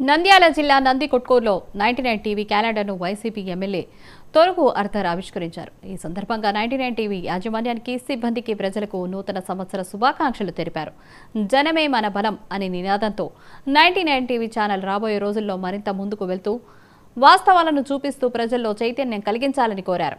నంద్యాల జిల్లా నందికొట్కూరులో 99 TV క్యాలెండర్ను YCP MLA తొరుగు Arthur ఆవిష్కరించారు. ఈ సందర్భంగా 99 టీవీ యాజమాన్యానికి, సిబ్బందికి, ప్రజలకు నూతన సంవత్సర శుభాకాంక్షలు తెలిపారు. జనమే మన బలం అనే నినాదంతో 99 టీవీ ఛానల్ రాబోయే రోజుల్లో మరింత ముందుకు వెళ్తూ వాస్తవాలను చూపిస్తూ ప్రజల్లో చైతన్యం కలిగించాలని కోరారు.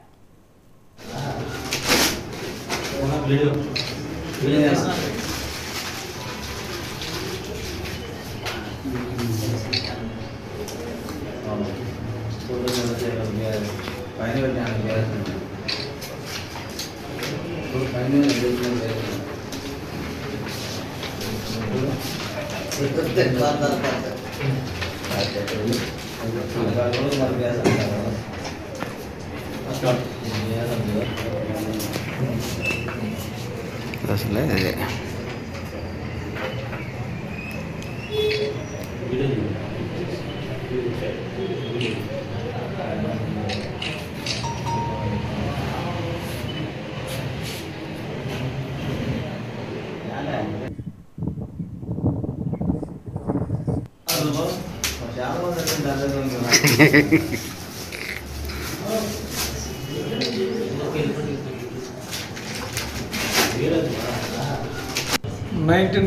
నైన్టీ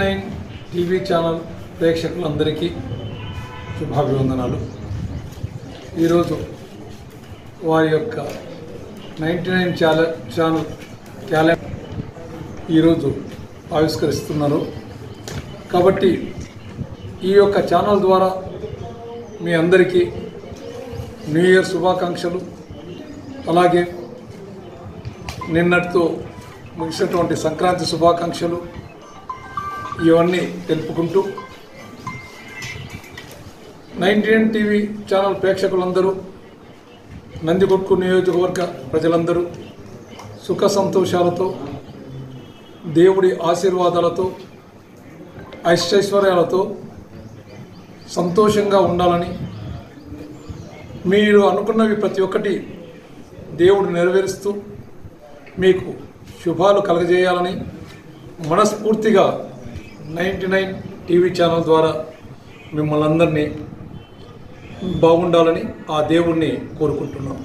టీవీ ఛానల్ ప్రేక్షకులందరికీ శుభాభివందనాలు. ఈరోజు వారి యొక్క 99 ఛానల్ క్యాలెండర్ ఈరోజు ఆవిష్కరిస్తున్నారు. కాబట్టి ఈ యొక్క ఛానల్ ద్వారా మీ అందరికీ న్యూ ఇయర్ శుభాకాంక్షలు, అలాగే నిన్నటితో ముగిసినటువంటి సంక్రాంతి శుభాకాంక్షలు ఇవన్నీ తెలుపుకుంటూ 99 టీవీ ఛానల్ ప్రేక్షకులందరూ, నందికొట్కూరు నియోజకవర్గ ప్రజలందరూ సుఖ సంతోషాలతో, దేవుడి ఆశీర్వాదాలతో, ఐశ్వర్యాలతో సంతోషంగా ఉండాలని, మీరు అనుకున్నవి ప్రతి ఒక్కటి దేవుడు నెరవేరుస్తూ మీకు శుభాలు కలగజేయాలని మనస్ఫూర్తిగా 99 టీవీ ఛానల్ ద్వారా మిమ్మల్ని అందరినీ బాగుండాలని ఆ దేవుణ్ణి కోరుకుంటున్నాం.